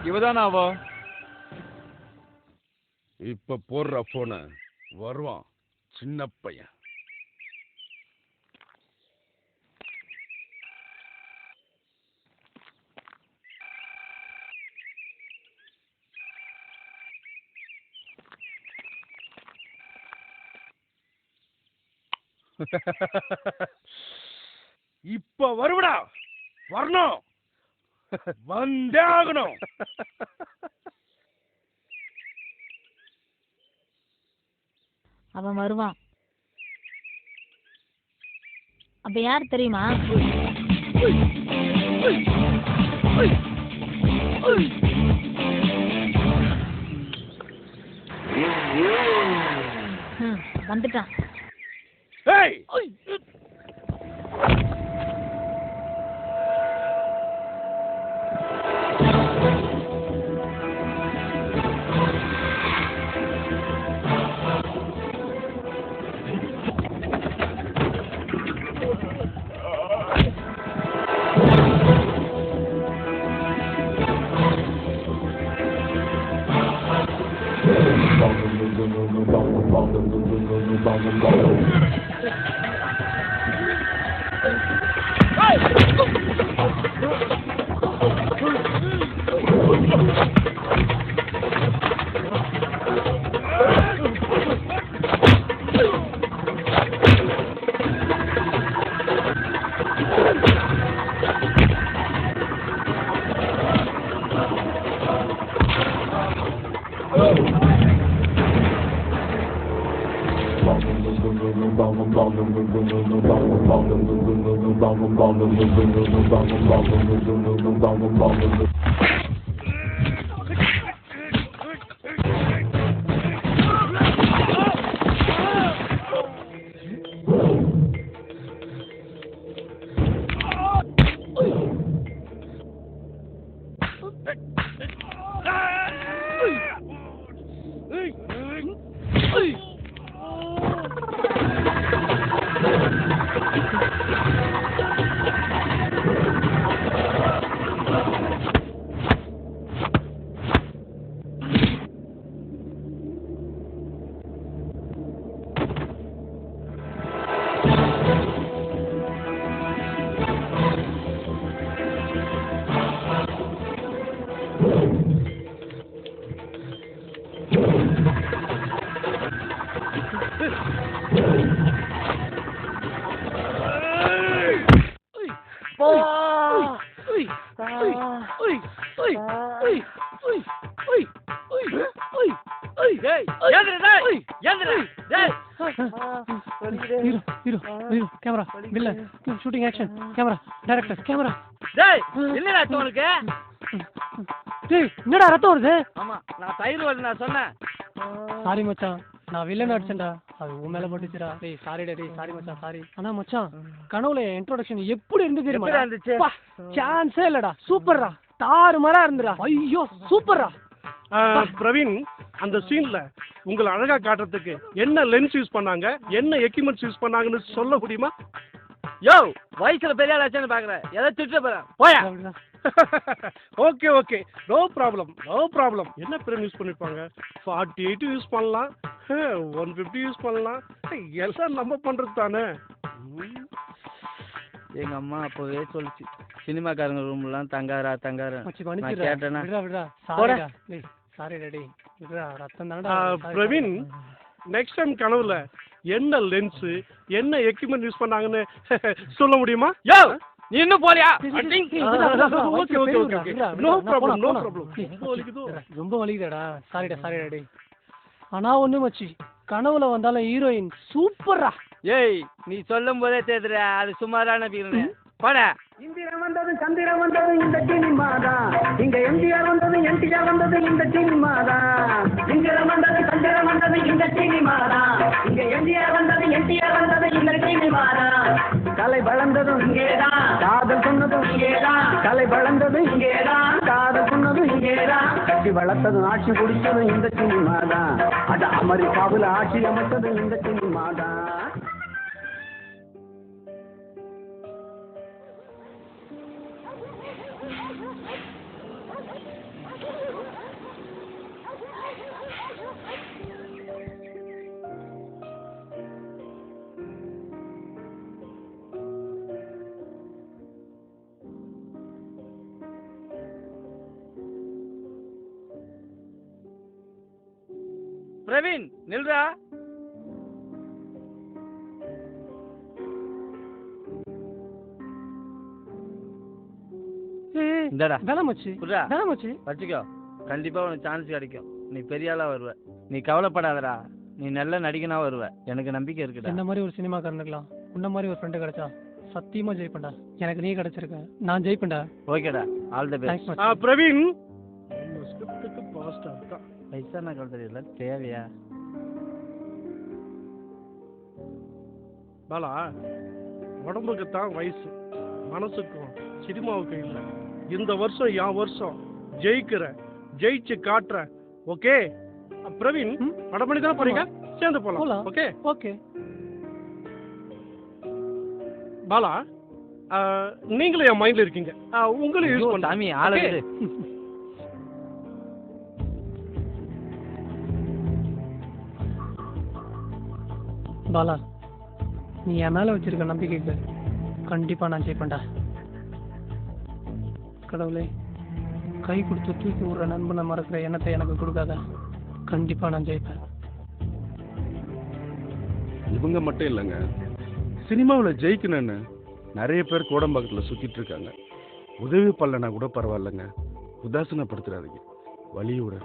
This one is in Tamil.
இவதான் அவ. இப்ப போடுற போன வருவான் சின்ன பையன். இப்ப வருவடா, வரணும், வந்தே ஆகணும். அவன் வருவான். அப்ப யார் தெரியுமா? வந்துட்டான். கேமரா இல்ல shooting action camera director camera. டேய் என்னடா ஆச்சு உனக்கு? டேய் என்னடா ரத்தம் வருது? ஆமா நான் தயிர் வரல நான் சொன்னேன். சாரி மச்சான், நான் வில்லன் அடிச்சேன்டா, அது உன் மேல பட்டுச்சுடா. டேய் சாரிடா, டேய் சாரி மச்சான் சாரி. ஆனா மச்சான் கனவுல இன்ட்ரோடக்ஷன் எப்படி இருந்துச்சு தெரியுமா? சான்ஸே இல்லடா, சூப்பர்ரா, தாறுமாறா இருந்துடா. ஐயோ சூப்பர்ரா. பிரவீன், அந்த சீன்ல உங்களை அழகா காட்டுறதுக்கு என்ன லென்ஸ் யூஸ் பண்ணாங்க, என்ன எக்யூப்மெண்ட்ஸ் யூஸ் பண்ணாங்கன்னு சொல்ல முடியுமா? யோ வயசுல பெரிய ஆள் ஆச்சுன்னு பாக்குறேன், எதை திட்ட போறேன் போயா. Okay okay, no problem no problem. என்ன பிரேம் யூஸ் பண்ணிருப்பாங்க? 48 யூஸ் பண்ணலாம், 150 யூஸ் பண்ணலாம், எல்லாம் நம்ம பண்றது தானே. எங்க அம்மா அப்பவே சொல்லிச்சு, சினிமாக்காரங்க ரூம்லாம் தங்காரா தங்காரா. கேட்டேனா பிரவீன், நெக்ஸ்ட் டைம் கனவுல என்ன லென்ஸ் என்ன எக்யூப்மெண்ட் யூஸ் பண்ணாங்கன்னு சொல்ல முடியுமா? யோ நீ இன்னும் போறியா? Okay okay okay, no problem no problem. ரொம்ப வலிக்குதாடா, சாரிடா சாரிடா. டேய் ஆனா ஒண்ணு மச்சி, கனவுல வந்தாலும் ஹீரோயின் சூப்பர்ரா. ஏய் நீ சொல்லும் போதே தெரியுதுடா, அது சுமாரான பீரனே. போடா. இந்திரன் வந்தது சந்திரன் வந்தது இந்த சினிமாதான், இங்க எம்ஜிஆர் வந்தது என்டிஆர் வந்தது இந்த சினிமாதான். இந்திரன் வந்தது சந்திரன் வந்தது இந்த சினிமாதான், இங்க எம்ஜிஆர் வந்தது என்டிஆர் வந்தது இந்த சினிமாதான். கலை வளர்ந்ததும் இங்கேதான், காதல் சொன்னதும் இங்கேதான். கலை வளர்ந்ததும் இங்கேதான், காதல் சொன்னதும் இங்கேதான். கட்டி வளர்த்ததும் ஆட்சி பிடிச்சதும் இந்த சினிமாதான், அது அமெரிக்காவில் ஆட்சி அமைச்சதும் இந்த சினிமாதான். பிரவீன் நில்றா. இந்தடா வேலை மச்சி புரியா வேலை மச்சி. வச்சுக்கோ, கண்டிப்பா உனக்கு சான்ஸ் கிடைக்கும். நீ பெரிய ஆளா வருவ. நீ கவலைப்படாதடா, நீ நல்ல நடிகனா வருவ. எனக்கு நம்பிக்கை இருக்குடா. என்ன மாதிரி ஒரு சினிமாக்காரனுக்கலாம் உன்ன மாதிரி ஒரு ஃப்ரெண்டு கிடைச்சா சத்தியமா ஜெயிப்பேன்டா. எனக்கு நீ கிடைச்சிருக்க, நான் ஜெயிப்பேன்டா. ஓகேடா, ஆல் தி பெஸ்ட். தேங்க்ஸ் மச்சி. பிரவீன் ஸ்கிரிப்டுக்கு பாஸ்டா தான். வயசான கவலை தேவையா? பாலா, உடம்புக்கு தான் வயசு, மனசுக்கும் சினிமாவுக்கும் இல்லை. இந்த வருஷம் என் வருஷம் ஜெயிக்கிறேன், ஜெயிச்சு காட்டுறேன். ஓகே பிரவீன், படம் பண்ணி தானே போறீங்க? சேர்ந்து போலாம். ஓகே ஓகே பாலா, நீங்களும் என் மைண்ட்ல இருக்கீங்க. உங்களும் யூஸ் பண்ண சாமி ஆளு. பாலா, நீ என் மேல வச்சிருக்க நம்பிக்கைக்கு கண்டிப்பா நான் ஜெயிப்பேன்டா. கடவுளே, கை கொடுத்து தூக்கி விடுற நண்பனை மறக்கிற எண்ணத்தை எனக்கு கொடுக்காத. கண்டிப்பா நான் ஜெயிப்பேன். இவங்க மட்டும் இல்லைங்க, சினிமாவில் ஜெயிக்கணும்னு நிறைய பேர் கோடம்பாக்கத்தில் சுற்றிட்டு இருக்காங்க. உதவி பண்ணலன்னா கூட பரவாயில்லைங்க, உதாசீனப்படுத்துறாதீங்க, வழியோட